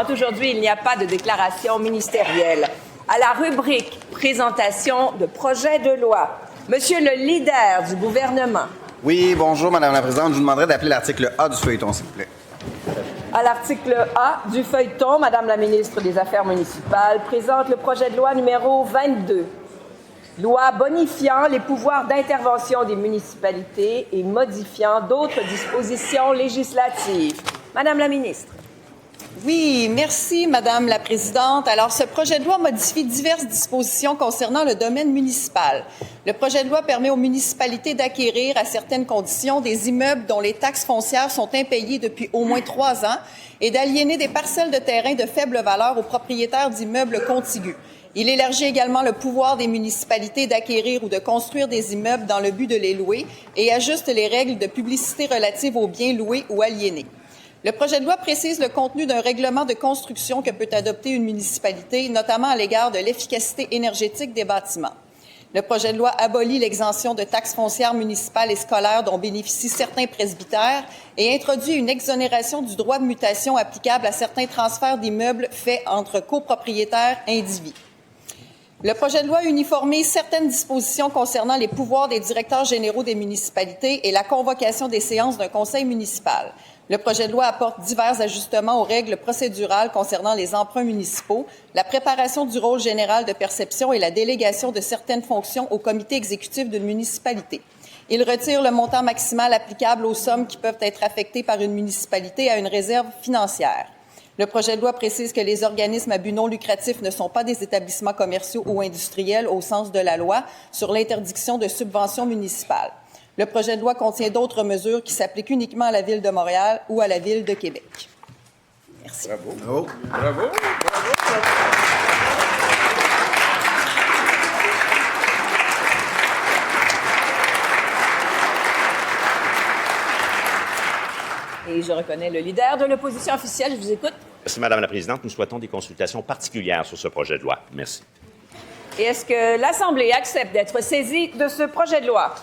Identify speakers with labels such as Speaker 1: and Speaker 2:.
Speaker 1: Aujourd'hui, il n'y a pas de déclaration ministérielle. À la rubrique « Présentation de projet de loi », Monsieur le leader du gouvernement.
Speaker 2: Oui, bonjour, Madame la Présidente. Je vous demanderai d'appeler l'article A du feuilleton, s'il vous plaît.
Speaker 1: À l'article A du feuilleton, Madame la ministre des Affaires municipales présente le projet de loi numéro 22. Loi bonifiant les pouvoirs d'intervention des municipalités et modifiant d'autres dispositions législatives. Madame la ministre.
Speaker 3: Oui, merci, Madame la Présidente. Alors, ce projet de loi modifie diverses dispositions concernant le domaine municipal. Le projet de loi permet aux municipalités d'acquérir, à certaines conditions, des immeubles dont les taxes foncières sont impayées depuis au moins 3 ans et d'aliéner des parcelles de terrain de faible valeur aux propriétaires d'immeubles contigus. Il élargit également le pouvoir des municipalités d'acquérir ou de construire des immeubles dans le but de les louer et ajuste les règles de publicité relatives aux biens loués ou aliénés. Le projet de loi précise le contenu d'un règlement de construction que peut adopter une municipalité, notamment à l'égard de l'efficacité énergétique des bâtiments. Le projet de loi abolit l'exemption de taxes foncières municipales et scolaires dont bénéficient certains presbytères et introduit une exonération du droit de mutation applicable à certains transferts d'immeubles faits entre copropriétaires indivis. Le projet de loi uniformise certaines dispositions concernant les pouvoirs des directeurs généraux des municipalités et la convocation des séances d'un conseil municipal. Le projet de loi apporte divers ajustements aux règles procédurales concernant les emprunts municipaux, la préparation du rôle général de perception et la délégation de certaines fonctions au comité exécutif d'une municipalité. Il retire le montant maximal applicable aux sommes qui peuvent être affectées par une municipalité à une réserve financière. Le projet de loi précise que les organismes à but non lucratif ne sont pas des établissements commerciaux ou industriels au sens de la loi sur l'interdiction de subventions municipales. Le projet de loi contient d'autres mesures qui s'appliquent uniquement à la Ville de Montréal ou à la Ville de Québec. Merci.
Speaker 2: Bravo.
Speaker 4: Bravo.
Speaker 1: Et je reconnais le leader de l'opposition officielle. Je vous écoute.
Speaker 5: Merci, Madame la Présidente. Nous souhaitons des consultations particulières sur ce projet de loi. Merci.
Speaker 1: Et est-ce que l'Assemblée accepte d'être saisie de ce projet de loi?